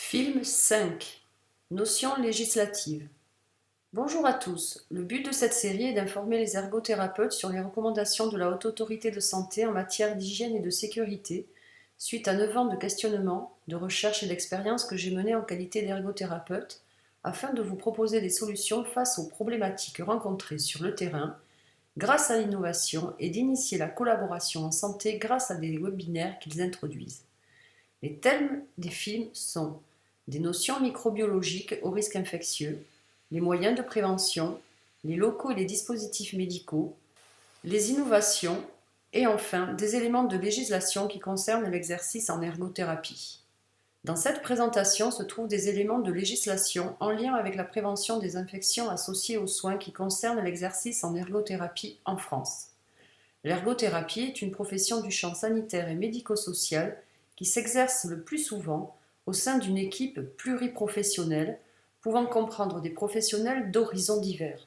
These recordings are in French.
Film 5. Notions législatives. Bonjour à tous. Le but de cette série est d'informer les ergothérapeutes sur les recommandations de la Haute Autorité de Santé en matière d'hygiène et de sécurité, suite à 9 ans de questionnement, de recherche et d'expérience que j'ai mené en qualité d'ergothérapeute, afin de vous proposer des solutions face aux problématiques rencontrées sur le terrain, grâce à l'innovation et d'initier la collaboration en santé grâce à des webinaires qu'ils introduisent. Les thèmes des films sont des notions microbiologiques aux risques infectieux, les moyens de prévention, les locaux et les dispositifs médicaux, les innovations et enfin des éléments de législation qui concernent l'exercice en ergothérapie. Dans cette présentation se trouvent des éléments de législation en lien avec la prévention des infections associées aux soins qui concernent l'exercice en ergothérapie en France. L'ergothérapie est une profession du champ sanitaire et médico-social qui s'exerce le plus souvent au sein d'une équipe pluriprofessionnelle pouvant comprendre des professionnels d'horizons divers: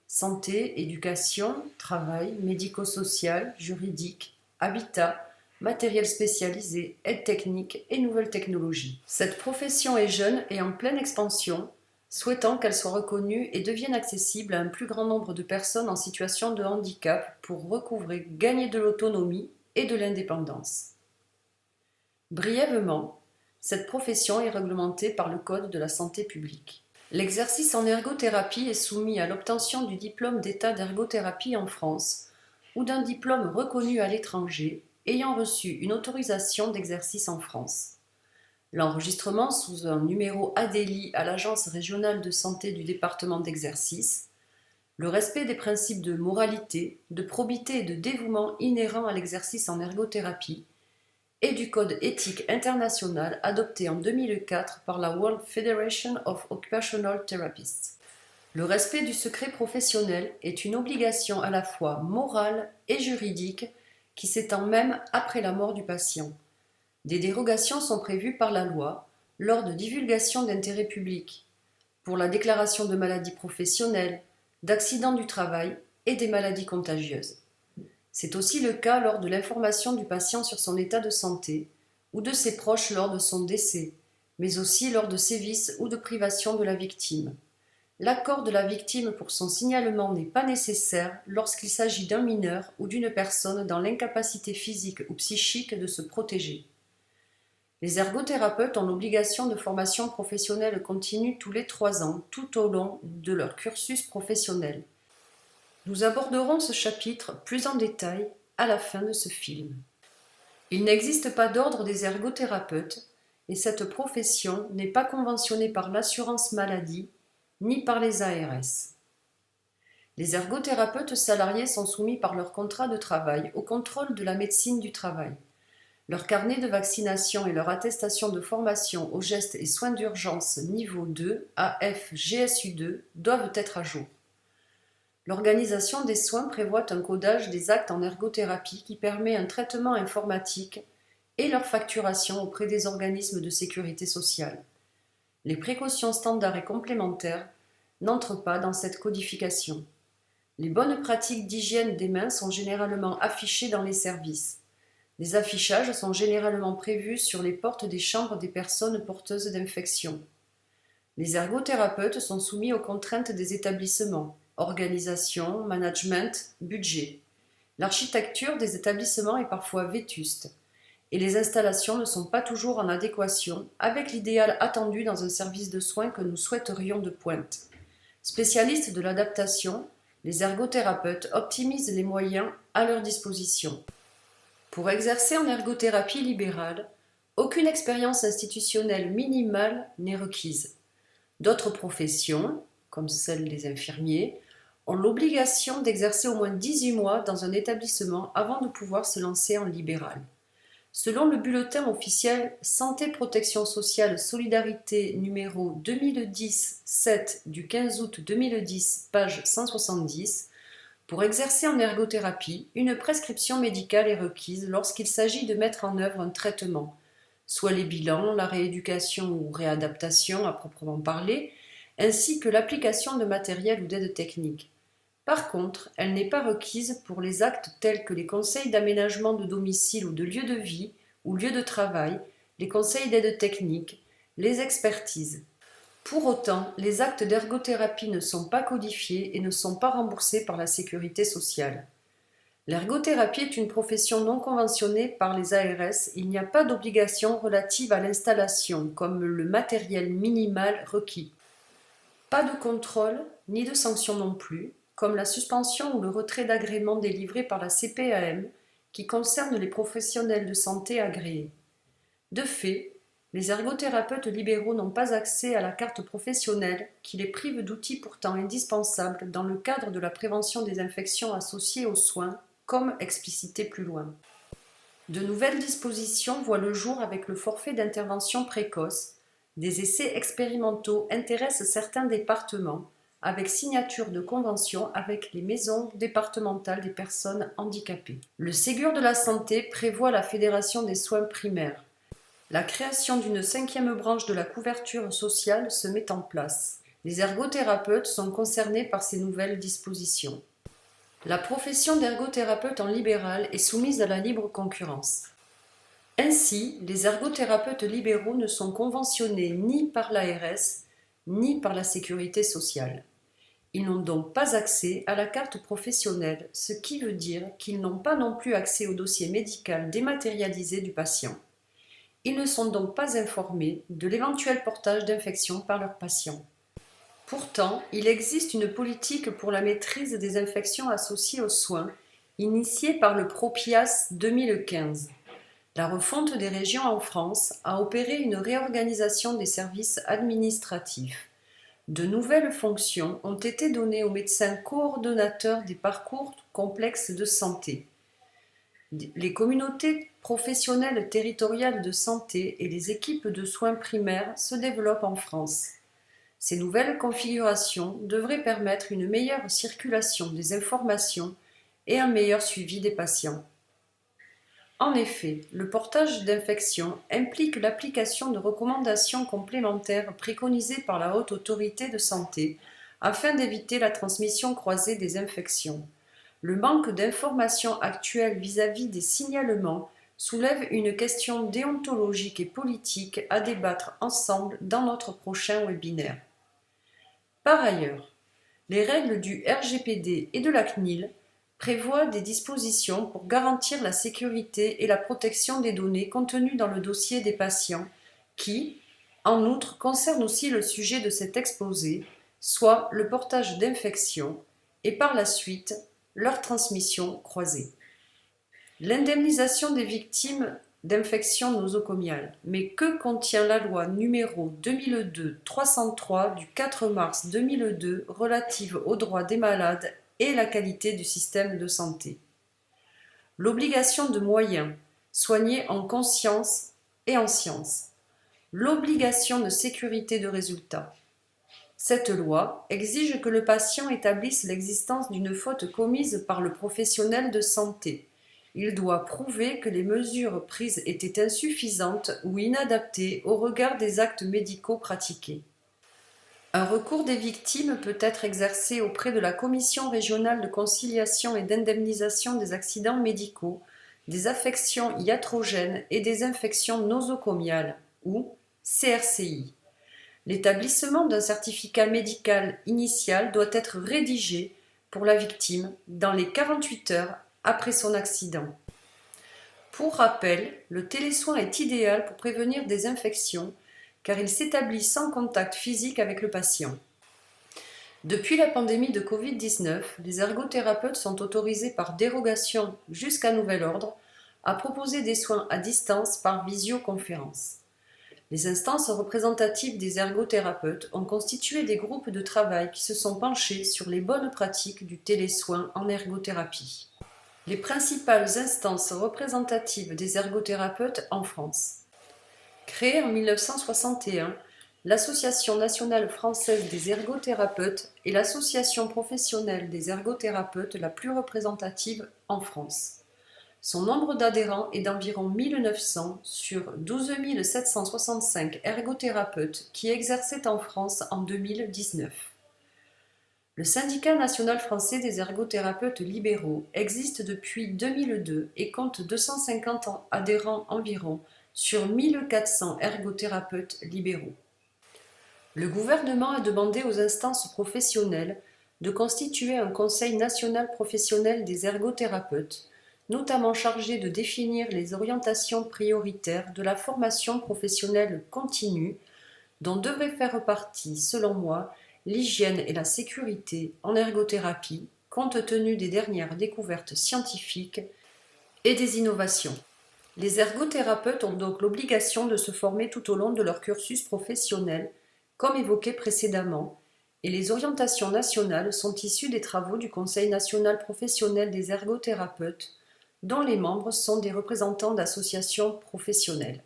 santé, éducation, travail, médico-social, juridique, habitat, matériel spécialisé, aide technique et nouvelles technologies. Cette profession est jeune et en pleine expansion, souhaitant qu'elle soit reconnue et devienne accessible à un plus grand nombre de personnes en situation de handicap pour recouvrer, gagner de l'autonomie et de l'indépendance. Brièvement, cette profession est réglementée par le Code de la santé publique. L'exercice en ergothérapie est soumis à l'obtention du diplôme d'état d'ergothérapie en France ou d'un diplôme reconnu à l'étranger ayant reçu une autorisation d'exercice en France. L'enregistrement sous un numéro ADELI à l'Agence régionale de santé du département d'exercice, le respect des principes de moralité, de probité et de dévouement inhérents à l'exercice en ergothérapie, et du Code éthique international adopté en 2004 par la World Federation of Occupational Therapists. Le respect du secret professionnel est une obligation à la fois morale et juridique qui s'étend même après la mort du patient. Des dérogations sont prévues par la loi lors de divulgations d'intérêt public, pour la déclaration de maladies professionnelles, d'accidents du travail et des maladies contagieuses. C'est aussi le cas lors de l'information du patient sur son état de santé ou de ses proches lors de son décès, mais aussi lors de sévices ou de privation de la victime. L'accord de la victime pour son signalement n'est pas nécessaire lorsqu'il s'agit d'un mineur ou d'une personne dans l'incapacité physique ou psychique de se protéger. Les ergothérapeutes ont l'obligation de formation professionnelle continue tous les 3 ans, tout au long de leur cursus professionnel. Nous aborderons ce chapitre plus en détail à la fin de ce film. Il n'existe pas d'ordre des ergothérapeutes et cette profession n'est pas conventionnée par l'assurance maladie ni par les ARS. Les ergothérapeutes salariés sont soumis par leur contrat de travail au contrôle de la médecine du travail. Leur carnet de vaccination et leur attestation de formation aux gestes et soins d'urgence niveau 2, AF GSU2, doivent être à jour. L'organisation des soins prévoit un codage des actes en ergothérapie qui permet un traitement informatique et leur facturation auprès des organismes de sécurité sociale. Les précautions standards et complémentaires n'entrent pas dans cette codification. Les bonnes pratiques d'hygiène des mains sont généralement affichées dans les services. Les affichages sont généralement prévus sur les portes des chambres des personnes porteuses d'infections. Les ergothérapeutes sont soumis aux contraintes des établissements: organisation, management, budget. L'architecture des établissements est parfois vétuste et les installations ne sont pas toujours en adéquation avec l'idéal attendu dans un service de soins que nous souhaiterions de pointe. Spécialistes de l'adaptation, les ergothérapeutes optimisent les moyens à leur disposition. Pour exercer en ergothérapie libérale, aucune expérience institutionnelle minimale n'est requise. D'autres professions, comme celle des infirmiers, ont l'obligation d'exercer au moins 18 mois dans un établissement avant de pouvoir se lancer en libéral. Selon le bulletin officiel Santé Protection Sociale Solidarité numéro 2010-7 du 15 août 2010, page 170, pour exercer en ergothérapie, une prescription médicale est requise lorsqu'il s'agit de mettre en œuvre un traitement, soit les bilans, la rééducation ou réadaptation à proprement parler, ainsi que l'application de matériel ou d'aide technique. Par contre, elle n'est pas requise pour les actes tels que les conseils d'aménagement de domicile ou de lieu de vie ou lieu de travail, les conseils d'aide technique, les expertises. Pour autant, les actes d'ergothérapie ne sont pas codifiés et ne sont pas remboursés par la sécurité sociale. L'ergothérapie est une profession non conventionnée par les ARS. Il n'y a pas d'obligation relative à l'installation, comme le matériel minimal requis. Pas de contrôle, ni de sanction non plus, comme la suspension ou le retrait d'agrément délivré par la CPAM, qui concerne les professionnels de santé agréés. De fait, les ergothérapeutes libéraux n'ont pas accès à la carte professionnelle qui les prive d'outils pourtant indispensables dans le cadre de la prévention des infections associées aux soins, comme explicité plus loin. De nouvelles dispositions voient le jour avec le forfait d'intervention précoce. Des essais expérimentaux intéressent certains départements, avec signature de convention avec les maisons départementales des personnes handicapées. Le Ségur de la santé prévoit la fédération des soins primaires. La création d'une 5e branche de la couverture sociale se met en place. Les ergothérapeutes sont concernés par ces nouvelles dispositions. La profession d'ergothérapeute en libéral est soumise à la libre concurrence. Ainsi, les ergothérapeutes libéraux ne sont conventionnés ni par l'ARS ni par la sécurité sociale. Ils n'ont donc pas accès à la carte professionnelle, ce qui veut dire qu'ils n'ont pas non plus accès au dossier médical dématérialisé du patient. Ils ne sont donc pas informés de l'éventuel portage d'infections par leurs patients. Pourtant, il existe une politique pour la maîtrise des infections associées aux soins, initiée par le PROPIAS 2015. La refonte des régions en France a opéré une réorganisation des services administratifs. De nouvelles fonctions ont été données aux médecins coordonnateurs des parcours complexes de santé. Les communautés professionnelles territoriales de santé et les équipes de soins primaires se développent en France. Ces nouvelles configurations devraient permettre une meilleure circulation des informations et un meilleur suivi des patients. En effet, le portage d'infection implique l'application de recommandations complémentaires préconisées par la Haute Autorité de Santé afin d'éviter la transmission croisée des infections. Le manque d'informations actuelles vis-à-vis des signalements soulève une question déontologique et politique à débattre ensemble dans notre prochain webinaire. Par ailleurs, les règles du RGPD et de la CNIL prévoient des dispositions pour garantir la sécurité et la protection des données contenues dans le dossier des patients qui, en outre, concernent aussi le sujet de cet exposé, soit le portage d'infections et par la suite leur transmission croisée. L'indemnisation des victimes d'infections nosocomiales. Mais que contient la loi numéro 2002-303 du 4 mars 2002 relative aux droits des malades et la qualité du système de santé? L'obligation de moyens, soigner en conscience et en science. L'obligation de sécurité de résultat. Cette loi exige que le patient établisse l'existence d'une faute commise par le professionnel de santé. Il doit prouver que les mesures prises étaient insuffisantes ou inadaptées au regard des actes médicaux pratiqués. Un recours des victimes peut être exercé auprès de la Commission régionale de conciliation et d'indemnisation des accidents médicaux, des affections iatrogènes et des infections nosocomiales, ou CRCI. L'établissement d'un certificat médical initial doit être rédigé pour la victime dans les 48 heures après son accident. Pour rappel, le télésoin est idéal pour prévenir des infections car il s'établit sans contact physique avec le patient. Depuis la pandémie de Covid-19, les ergothérapeutes sont autorisés par dérogation jusqu'à nouvel ordre à proposer des soins à distance par visioconférence. Les instances représentatives des ergothérapeutes ont constitué des groupes de travail qui se sont penchés sur les bonnes pratiques du télésoin en ergothérapie. Les principales instances représentatives des ergothérapeutes en France. Créée en 1961, l'Association nationale française des ergothérapeutes est l'association professionnelle des ergothérapeutes la plus représentative en France. Son nombre d'adhérents est d'environ 1900 sur 12 765 ergothérapeutes qui exerçaient en France en 2019. Le Syndicat national français des ergothérapeutes libéraux existe depuis 2002 et compte 250 adhérents environ sur 1400 ergothérapeutes libéraux. Le gouvernement a demandé aux instances professionnelles de constituer un Conseil national professionnel des ergothérapeutes, notamment chargé de définir les orientations prioritaires de la formation professionnelle continue, dont devrait faire partie, selon moi, l'hygiène et la sécurité en ergothérapie, compte tenu des dernières découvertes scientifiques et des innovations. Les ergothérapeutes ont donc l'obligation de se former tout au long de leur cursus professionnel, comme évoqué précédemment, et les orientations nationales sont issues des travaux du Conseil national professionnel des ergothérapeutes, dont les membres sont des représentants d'associations professionnelles.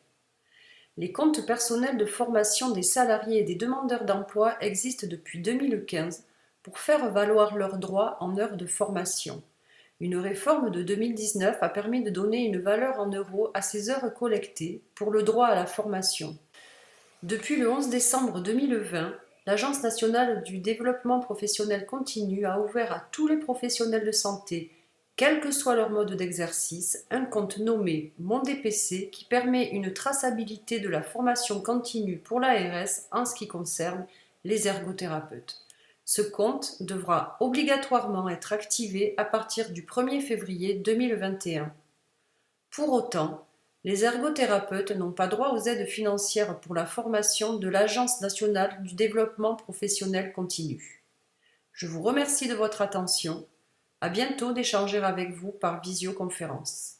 Les comptes personnels de formation des salariés et des demandeurs d'emploi existent depuis 2015 pour faire valoir leurs droits en heures de formation. Une réforme de 2019 a permis de donner une valeur en euros à ces heures collectées pour le droit à la formation. Depuis le 11 décembre 2020, l'Agence nationale du développement professionnel continu a ouvert à tous les professionnels de santé, quel que soit leur mode d'exercice, un compte nommé Mon DPC qui permet une traçabilité de la formation continue pour l'ARS en ce qui concerne les ergothérapeutes. Ce compte devra obligatoirement être activé à partir du 1er février 2021. Pour autant, les ergothérapeutes n'ont pas droit aux aides financières pour la formation de l'Agence nationale du développement professionnel continu. Je vous remercie de votre attention. À bientôt d'échanger avec vous par visioconférence.